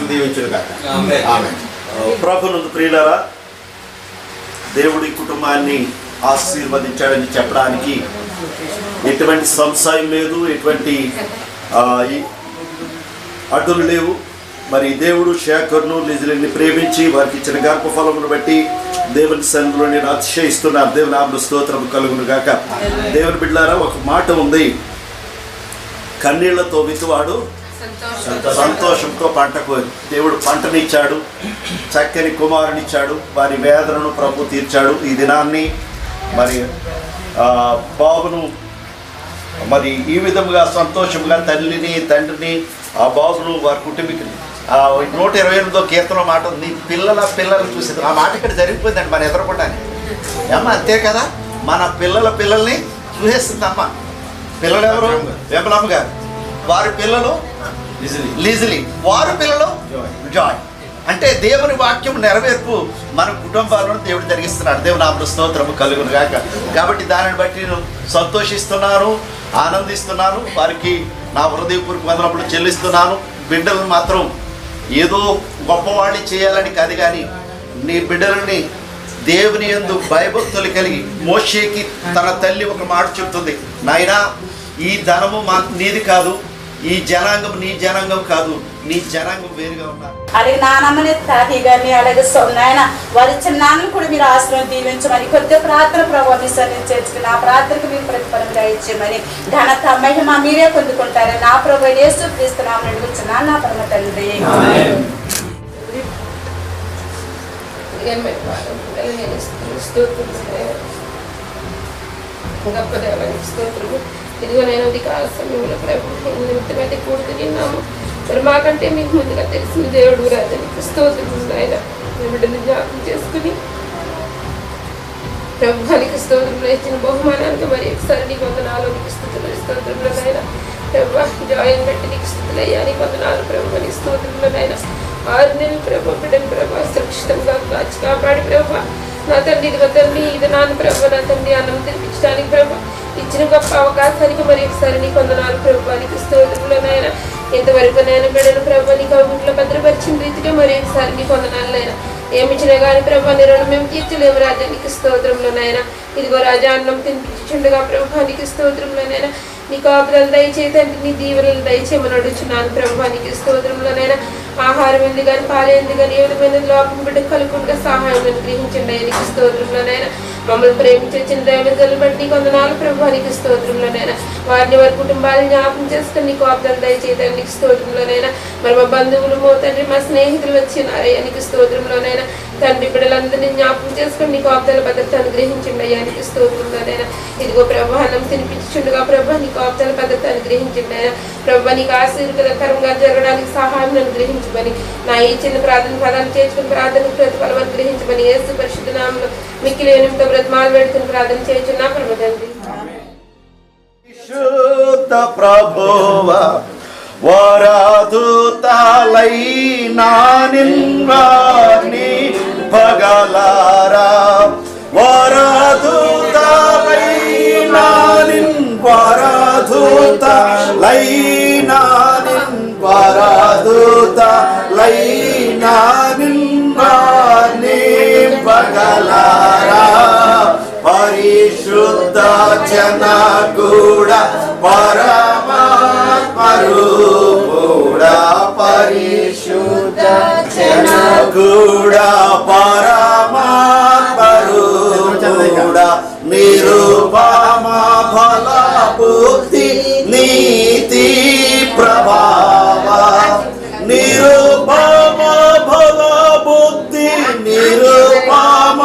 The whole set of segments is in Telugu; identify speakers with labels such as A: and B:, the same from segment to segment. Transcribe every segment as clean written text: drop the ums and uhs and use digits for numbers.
A: దీవించునుగాక. ఆమేన్. ప్రభునందు ప్రియులారా, దేవుడి కుటుంబాన్ని ఆశీర్వదించాడని చెప్పడానికి ఎటువంటి సంశయం లేదు, ఎటువంటి అడ్డులు లేవు. మరి దేవుడు శేఖర్ను లిజిలిని ప్రేమించి వారికి ఇచ్చిన గర్భఫలమును బట్టి దేవుని సన్నిధిలో నేను అతిశయిస్తున్నాను. దేవుని నామమున స్తోత్రం కలుగును గాక. దేవుని బిడ్డలారా, ఒక మాట ఉంది, కన్నీళ్లతో విత్తువాడు సంతోషంతో పంట కోరి. దేవుడు పంటనిచ్చాడు, చక్కని కుమారునిచ్చాడు, వారి వేదనను ప్రభు తీర్చాడు. ఈ దినాన్ని మరి బాబును మరి ఈ విధముగా సంతోషంగా తల్లిని తండ్రిని ఆ బాబును వారి కుటుంబీకుని 128వ కీర్తన మాట ఉంది, పిల్లలు చూసేది. ఆ మాట ఇక్కడ జరిగిపోయిందండి మన ఎదురపడ్డాని అమ్మ, అంతే కదా, మన పిల్లల్ని చూసేస్తుంది అమ్మ. పిల్లలు ఎవరు? వెంపలమ్మ గారు. వారి పిల్లలు లిజిలి, వారి పిల్లలు జాయ్. అంటే దేవుని వాక్యం నెరవేర్పు మన కుటుంబాలను దేవుడు జరిగిస్తున్నాడు. దేవుని నామమున స్తోత్రము కలుగును గాక. కాబట్టి దానిని బట్టి నేను సంతోషిస్తున్నాను, ఆనందిస్తున్నాను. వారికి నా హృదయపూర్వక వందనములు చెల్లిస్తున్నాను. బిడ్డలను మాత్రం ఏదో గొప్పవాళ్ళని చేయాలని కాదు, కానీ నీ బిడ్డలని దేవుని యందు భయభక్తులు కలిగి, మోషేకి తన తల్లి ఒక మాట చెప్తుంది, నాయనా ఈ ధనము నీది కాదు, ఈ జనాంగం నీ జనాంగం కాదు, నీ జనాంగం వేరుగా ఉన్నారు.
B: అలాగే నానమ్మని తాతి గారిని అలాగే నాయన వారి చిన్నాన్నలు కూడా మీరు ఆశ్రయం దీవించమని, కొద్ది ప్రార్థన ప్రభావం చేర్చుకుని ఆ ప్రార్థనకు మీరు ప్రతిఫలంగా ఇచ్చేయమని, ఘనత మహిమ మీరే పొందుకుంటారని నా ప్రభు యేసు క్రీస్తు నామమున అడుగుచున్నాను నా పరమ తండ్రి.
C: ఇదిగో నేను కాల సమయంలో నిమిత్తమైతే కూడుకు తిన్నాము. మరి మాకంటే మీకు ముందుగా తెలిసిన దేవుడు రాజానికి స్తోత్రం. ఆయన బిడ్డని జ్ఞాపకం చేసుకుని ప్రభుత్వానికి స్తోత్రంలో ఇచ్చిన బహుమానానికి మరి ఒకసారి నీకు వందనాలు, నీకు స్థుతులు స్తోత్రంలో ఆయన ప్రభు జాయిన్ బట్టి నీకు స్థుతులు అయ్యా, నీకు వందనాలు ప్రభుత్వానికి స్తోత్రంలో ఆయన 6 నెలలు ప్రభు బిడ్డని ప్రభావ సురక్షితంగా కాచి కాపాడి ప్రభావ నా తండ్రి ఇదిగో తండ్రి ఇది నాన్న ప్రభు నా తండ్రి అన్నం తినిపించడానికి ప్రభు ఇచ్చిన గొప్ప అవకాశానికి మరి ఒకసారి నీకు వందనాలు ప్రభుత్వానికి స్తోత్రంలో నాయన. ఎంతవరకు నేను బిడ్డను ప్రభు నీకు ఇంట్లో భద్రపరిచిన రీతిగా మరి ఒకసారి నీకు వందనాలు నాయన. ఏమిచ్చినా కానీ ప్రభు నిరుణం మేము తీర్చలేము రాజా, నీకు స్తోత్రంలో నాయన. ఇదిగో రాజా అన్నం తినిపించుండగా ప్రభుత్వానికి స్తోత్రంలో నాయన. నీకు ఆపదలు దయచేతంటే నీ దీవెనలు దయచేయమని అడుగుచున్నాను ప్రభుత్వానికి స్తోత్రంలోనైనా. ఆహారం ఎందు కానీ పాలేందు కానీ ఏ విధమైన లోపం బిడ్డ కలుగుకుండా సహాయం గ్రహించండి నీకు స్తోత్రంలోనైనా. మమ్మల్ని ప్రేమించే చిన్న దైవజనులను బట్టి నీకు వందనాలు ప్రభుత్వానికి స్తోత్రంలోనైనా. వారిని వారి కుటుంబాలను జ్ఞాపకం చేసుకుని నీకు ఆపదలు దయచేతండి నీకు స్తోత్రంలోనైనా. మరి మా బంధువులు మో తండ్రి మా స్నేహితులు వచ్చినారయ్యా నీకు స్తోత్రంలోనైనా. తండ్రి బిడ్డలందరినీ జ్ఞాపకం చేసుకుని నీకు ఆపదల భద్రత అనుగ్రహించండి అయ్యా నీకు స్తోత్రంలోనైనా. ఇదిగో ప్రభు అన్నం తినిపించుండగా ప్రభు నీకు ఆపదల భద్రత అనుగ్రహించండి అయినా. ప్రభు నీకు ఆశీర్వాదకరంగా జరగడానికి సహాయం అనుగ్రహించమని నా ఈ చిన్న ప్రార్థన పదాలు చేర్చుకుని ప్రార్థనకు ప్రతిఫలం అనుగ్రహించమని యేసు పరిశుద్ధ నామములో మిక్కిలి వినయంతో బ్రతిమాలు పెడుతున్న ప్రార్థన చేయుచున్నా పరమ తండ్రి.
A: శుద్ధ ప్రభువా వరదూతలైనా నిన్వాని పగలారా, వరదూతలైనా వరదూతలైనా వరదూతలైనా నిన్వాని పగలారా, పరిశుద్ధ జన కూడా పరమాత్మరూపుడా, పరిశుద్ధ జన కూడా పరమాత్మరూపుడా, నిరుపమ ఫల బుద్ధి నీతి ప్రభావ, నిరుపమ ఫల బుద్ధి నిరుపమ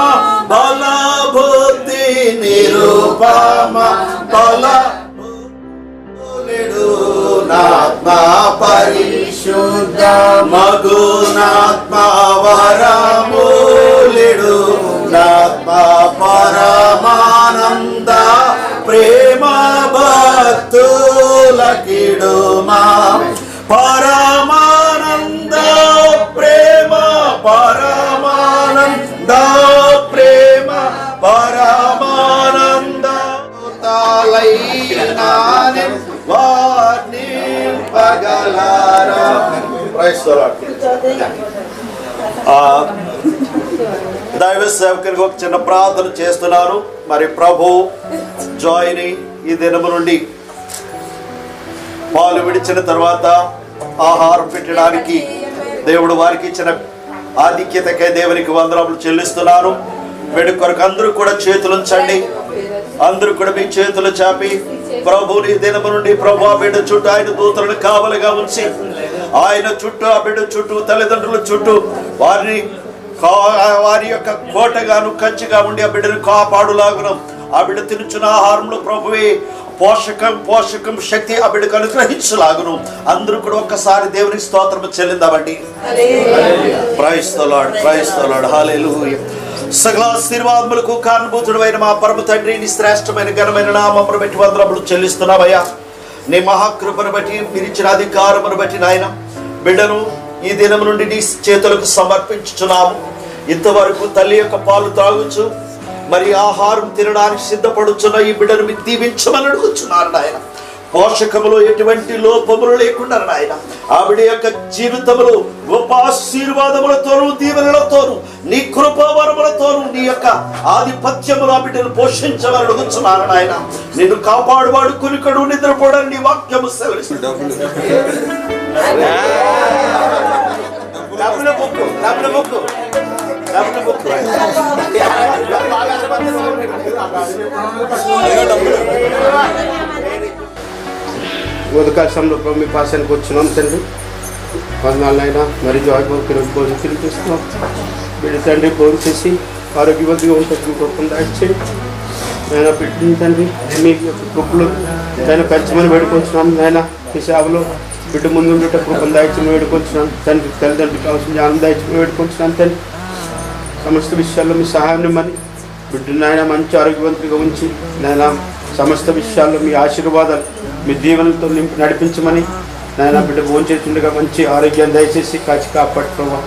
A: ఫల బుద్ధి నిరుపమ ఫల నాత్మ పరిశుద్ధ మగునాత్మ వరములిడు నాత్మ పరమానంద ప్రేమ భక్తులకిడుమా, పరమానంద ప్రేమ పరమానంద ప్రేమ పరమానంద వారిని పగలారా. దైవ సేవకునికి ఒక చిన్న ప్రార్థన చేస్తున్నారు. మరి ప్రభు జాయ్ని ఈ దినము నుండి పాలు విడిచిన తర్వాత ఆహారం పెట్టడానికి దేవుడు వారికి ఇచ్చిన ఆధిక్యతకై దేవునికి వందనములు చెల్లిస్తున్నాను. వీడి కొరకు అందరూ కూడా చేతులుంచండి. అందరూ కూడా మీ చేతులు చాపి ప్రభుని దినము నుండి ప్రభు ఆ బిడ్డ చుట్టూ ఆయన దూతలను కావలిగా ఉంచి ఆయన చుట్టూ ఆ బిడ్డ చుట్టూ తల్లిదండ్రుల చుట్టూ వారి యొక్క కోటగాను కంచిగా ఉండి ఆ బిడ్డను కాపాడులాగును. ఆ బిడ్డ తినుచున్న ఆహారంలో ప్రభువే పోషకం శక్తి ఆ బిడ్డకు అనుగ్రహించలాగును. అందరూ కూడా ఒక్కసారి దేవునికి స్తోత్రం చెల్లిందామండి. Praise the lord, praise the lord, hallelujah. సకల ఆశీర్వాదములకు కారణభూతుడైన మా పరమ తండ్రి, నీ శ్రేష్టమైన ఘనమైన నామమును బట్టి వందనములు చెల్లిస్తున్నావయ్యా. నీ మహాకృపను బట్టి, మీరు ఇచ్చిన అధికారమును బట్టి నాయన బిడ్డను ఈ దినం నుండి నీ చేతులకు సమర్పించుచున్నాము. ఇంతవరకు తల్లి యొక్క పాలు తాగుచు మరి ఆహారం తినడానికి సిద్ధపడుచున్న ఈ బిడ్డను మీరు దీవించమని అడుగుచున్నారు నాయన. పోషకములో ఎటువంటి లోపములు లేకుండా నాయన ఆవిడ యొక్క జీవితంలో గొప్ప ఆశీర్వాదములతోనూ దీవెనలతోనూ నీ కృపావరములతోనూ నీ యొక్క ఆధిపత్యములు ఆ బిడ్డను పోషించమని అడుగుచున్నారు నాయన. నిన్ను కాపాడువాడు కునికడు నిద్రపోవడం నీ వాక్యము సెలవిస్తుంది.
D: ఉదకాశంలో మీ పాశానికి వచ్చినాం తండ్రి. వందనాలైనా మరి జాయిబాబుకి భోజనం తినిపిస్తున్నాం. బిడ్డ తండ్రి భోజనం చేసి ఆరోగ్యవంతంగా ఉంటుంది గొప్పంగా ఇచ్చేది ఆయన బిడ్డని తండ్రి మీ కృపలు ఆయన పెంచమని వేడుకొచ్చున్నాం. ఆయన ఈ సేవలో బిడ్డ ముందు ఉండేట కృపను దాయిచ్చి వేడుకొచ్చున్నాం తండ్రి. తల్లిదండ్రులకు అవసరం జ్ఞానం దాయిచ్చి వేడుకొచ్చున్నాం తండ్రి. సమస్త విషయాల్లో మీ సహాయాన్ని మరి బిడ్డను ఆయన మంచి ఆరోగ్యవంతంగా ఉంచి నాయన సమస్త విషయాల్లో మీ ఆశీర్వాదాలు మీ దీవెనలతో నింపి నడిపించమని నాయన బిడ్డ భోజనం చేస్తుండగా మంచి ఆరోగ్యాన్ని దయచేసి కాచి కాపాడుకోవా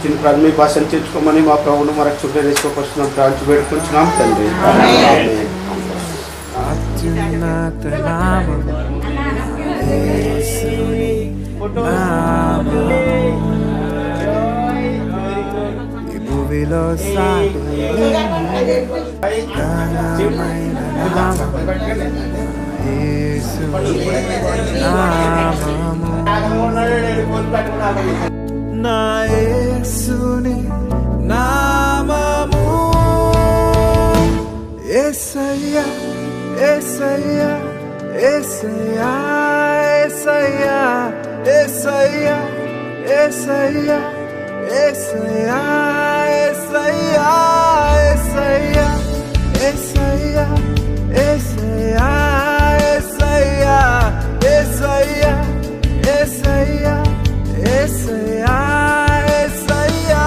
D: చిన్న ప్రాణం మీ భాషను తెచ్చుకోమని మా ప్రభువును మరొక చుట్టూ వేసుకోవస్తున్నాం. ప్రాంతి వేడుకుంటున్నాం తండ్రి.
E: నా యేసుని నామము యేసయ్యా యేసయ్యా యేసయ్యా యేసయ్యా యేసయ్యా యేసయ్యా యేసయ్యా యేసయ్యా యేసయ్యా యేసయ్యా యేసయ్యా యేసయ్యా యేసయ్యా యేసయ్యా యేసయ్యా.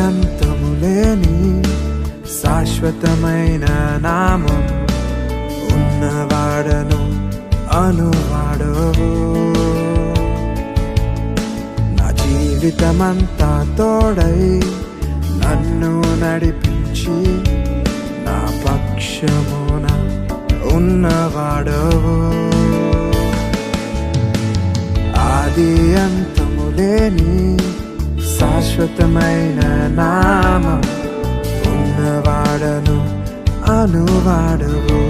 E: అంతములేని శాశ్వతమైన నామం ఉన్నవాడను అనువాడవు. నా జీవితమంతా తోడై నన్ను నడిపించి నా పక్షమున ఉన్నవాడవు. ఆది అంతములేని శాశ్వతమైన నామం ఉన్నవాడను అనువాడవు.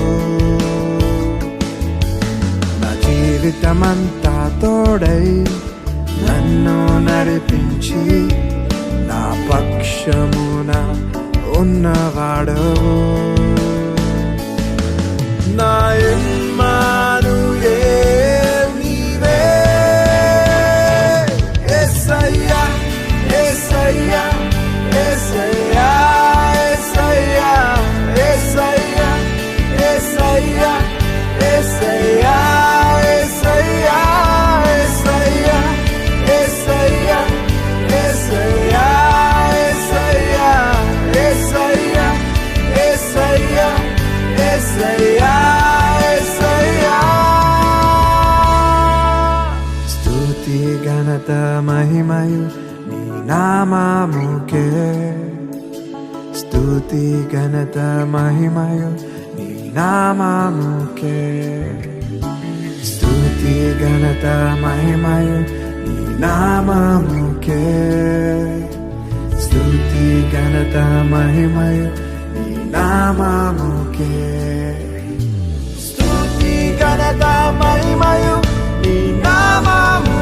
E: నా జీవితమంతా తోడై నన్ను నడిపించి నా పక్షమున ఉన్నవాడవు. నా ఇమ్మానుయేల్ నీవే యేసయ్యా యేసయ్యా యేసయ్యా యేసయ్యా యేసయ్యా యేసయ్యా యేసయ్యా యేసయ్యా యేసయ్యా నీ నామముకే స్తుతి ఘనత మహిమయు నీ నామముకే స్తుతి ఘనత మహిమయు నీ నామముకే స్తుతి ఘనత మహిమయు నీ నామముకే స్తుతి ఘనత మహిమయు నీ నామముకే